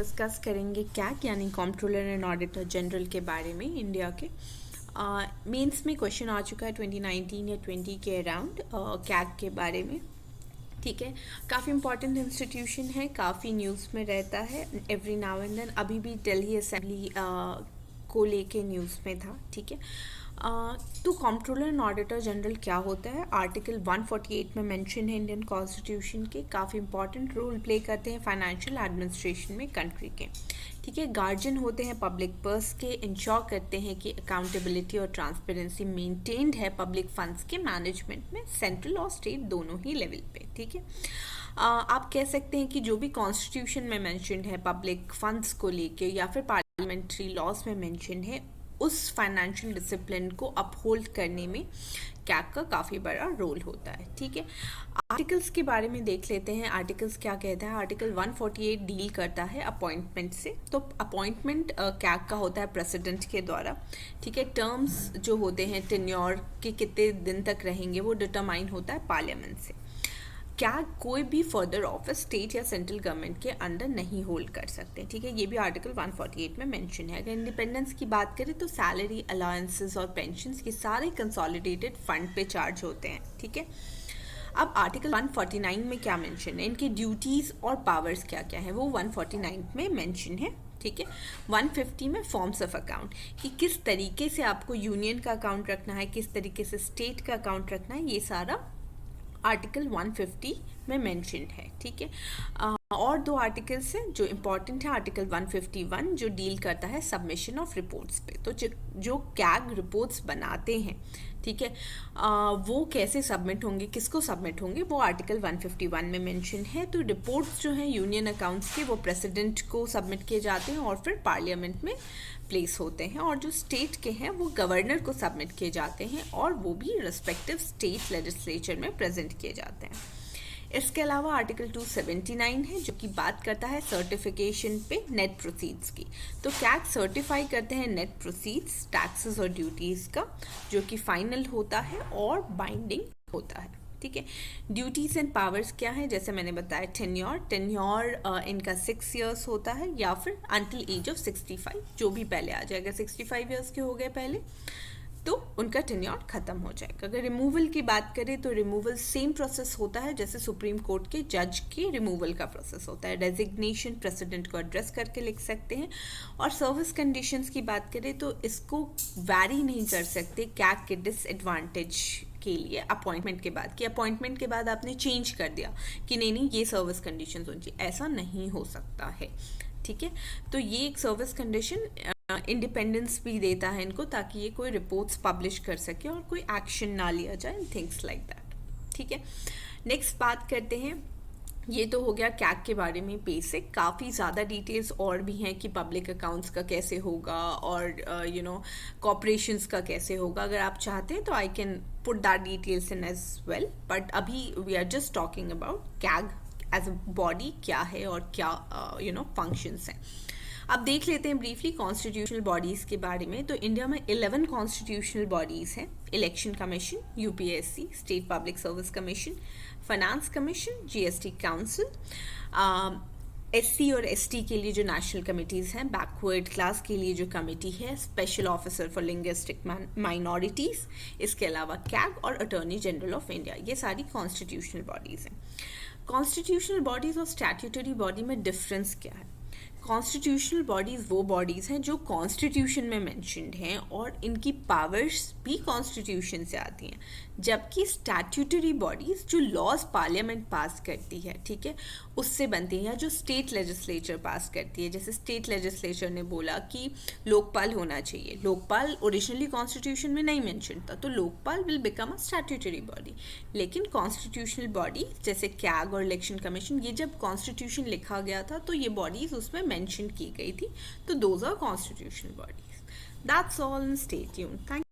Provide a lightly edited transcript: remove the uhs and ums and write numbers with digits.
Discuss करेंगे CAG यानी controller and auditor general के बारे में इंडिया के। मेंस में क्वेश्चन आ चुका है 2019 या 20 के अराउंड कैग के बारे में। ठीक है, काफ़ी इंपॉर्टेंट इंस्टीट्यूशन है, काफ़ी न्यूज़ में रहता है एवरी नाउ एंड देन। अभी भी दिल्ली असेंबली को लेके न्यूज़ में था। ठीक है, तो कंट्रोलर एंड ऑडिटर जनरल क्या होता है? आर्टिकल 148 में मेंशन है इंडियन कॉन्स्टिट्यूशन के। काफ़ी इंपॉर्टेंट रोल प्ले करते हैं फाइनेंशियल एडमिनिस्ट्रेशन में कंट्री के। ठीक है, गार्जियन होते हैं पब्लिक पर्स के, इंश्योर करते हैं कि अकाउंटेबिलिटी और ट्रांसपेरेंसी मेंटेन्ड है पब्लिक फंड्स के मैनेजमेंट में, सेंट्रल और स्टेट दोनों ही लेवल पे। ठीक है, आप कह सकते हैं कि जो भी कॉन्स्टिट्यूशन में मेंशन है पब्लिक फंड्स को लेके या फिर पार्लियामेंट्री लॉज में मेंशन है, उस फाइनेंशियल डिसिप्लिन को अपहोल्ड करने में कैग का काफ़ी बड़ा रोल होता है। ठीक है, आर्टिकल्स के बारे में देख लेते हैं। आर्टिकल्स क्या कहता है? आर्टिकल 148 डील करता है अपॉइंटमेंट से। तो अपॉइंटमेंट कैग का होता है प्रेसिडेंट के द्वारा। ठीक है, टर्म्स जो होते हैं टेन्योर के कितने दिन तक रहेंगे वो डिटरमाइन होता है पार्लियामेंट से। कैग कोई भी फर्दर ऑफिस स्टेट या सेंट्रल गवर्नमेंट के अंडर नहीं होल्ड कर सकते। ठीक है, ये भी आर्टिकल 148 में मेंशन है। अगर इंडिपेंडेंस की बात करें तो सैलरी, अलाउंसेस और पेंशन्स ये सारे कंसोलिडेटेड फंड पे चार्ज होते हैं। ठीक है, अब आर्टिकल 149 में क्या मेंशन है, इनकी ड्यूटीज़ और पावर्स क्या क्या है, वो 149 में मेंशन है। ठीक है, 150 में फॉर्म्स ऑफ अकाउंट कि किस तरीके से आपको यूनियन का अकाउंट रखना है, किस तरीके से स्टेट का अकाउंट रखना है, ये सारा आर्टिकल 150 में मेंशन्ड है। ठीक है, और दो आर्टिकल्स हैं जो इम्पॉर्टेंट है। आर्टिकल 151 जो डील करता है सबमिशन ऑफ रिपोर्ट्स पे। तो जो कैग रिपोर्ट्स बनाते हैं, ठीक है, वो कैसे सबमिट होंगे, किसको सबमिट होंगे, वो आर्टिकल 151 में मेंशन है। तो रिपोर्ट्स जो हैं यूनियन अकाउंट्स के वो प्रेसिडेंट को सबमिट किए जाते हैं और फिर पार्लियामेंट में प्लेस होते हैं, और जो स्टेट के हैं वो गवर्नर को सबमिट किए जाते हैं और वो भी रिस्पेक्टिव स्टेट लेजिस्लेचर में प्रेजेंट किए जाते हैं। इसके अलावा आर्टिकल 279 है जो कि बात करता है सर्टिफिकेशन पे नेट प्रोसीड्स की। तो कैग सर्टिफाई करते हैं नेट प्रोसीड्स, टैक्सेस और ड्यूटीज़ का, जो कि फाइनल होता है और बाइंडिंग होता है। ठीक है, ड्यूटीज़ एंड पावर्स क्या है? जैसे मैंने बताया टेन्योर इनका 6 इयर्स होता है या फिर अंटिल एज ऑफ 65, जो भी पहले आ जाएगा। 65 इयर्स के हो गए पहले तो उनका टेन्योर खत्म हो जाएगा। अगर रिमूवल की बात करें तो रिमूवल सेम प्रोसेस होता है जैसे सुप्रीम कोर्ट के जज के रिमूवल का प्रोसेस होता है। रेजिग्नेशन प्रेसिडेंट को एड्रेस करके लिख सकते हैं। और सर्विस कंडीशंस की बात करें तो इसको वैरी नहीं कर सकते कैग के डिसएडवांटेज के लिए अपॉइंटमेंट के बाद, कि अपॉइंटमेंट के बाद आपने चेंज कर दिया कि नहीं ये सर्विस कंडीशंस होनी चाहिए, ऐसा नहीं हो सकता है। ठीक है, तो ये एक सर्विस कंडीशन इंडिपेंडेंस भी देता है इनको, ताकि ये कोई रिपोर्ट्स पब्लिश कर सके और कोई एक्शन ना लिया जाए, थिंग्स लाइक दैट। ठीक है, नेक्स्ट बात करते हैं। ये तो हो गया कैग के बारे में बेसिक। काफ़ी ज़्यादा डिटेल्स और भी हैं कि पब्लिक अकाउंट्स का कैसे होगा और कॉर्पोरेशंस का कैसे होगा। अगर आप चाहते हैं तो I can put that details in as well, but अभी we are just talking about CAG as a body क्या है और क्या फंक्शंस हैं। अब देख लेते हैं ब्रीफली कॉन्स्टिट्यूशनल बॉडीज़ के बारे में। तो इंडिया में 11 कॉन्स्टिट्यूशनल बॉडीज़ हैं। Election commission, UPSC, state public service commission, finance commission, GST council, SC और एसटी के लिए जो नेशनल कमिटीज़ हैं, बैकवर्ड क्लास के लिए जो कमेटी है, special officer for linguistic minorities, इसके अलावा कैग और अटॉर्नी जनरल ऑफ इंडिया, ये सारी कॉन्स्टिट्यूशनल बॉडीज़ हैं। कॉन्स्टिट्यूशनल बॉडीज़ और स्टैट्यूटरी बॉडी में डिफरेंस क्या है? कॉन्स्टिट्यूशनल बॉडीज़ वो बॉडीज़ हैं जो कॉन्स्टिट्यूशन में मेंशन्ड हैं और इनकी पावर्स भी कॉन्स्टिट्यूशन से आती हैं, जबकि स्टैट्यूटरी बॉडीज़ जो लॉज पार्लियामेंट पास करती है, ठीक है, उससे बनती हैं, या जो स्टेट लेजिस्लेचर पास करती है। जैसे स्टेट लेजिस्लेचर ने बोला कि लोकपाल होना चाहिए, लोकपाल ओरिजिनली कॉन्स्टिट्यूशन में नहीं मेंशन था, तो Lokpal will become a statutory body. लेकिन कॉन्स्टिट्यूशनल बॉडी जैसे कैग और इलेक्शन कमीशन, ये जब कॉन्स्टिट्यूशन लिखा गया था तो ये बॉडीज़ उसमें मेंशन की गई थी, तो those are constitutional bodies. That's all, stay tuned. Thank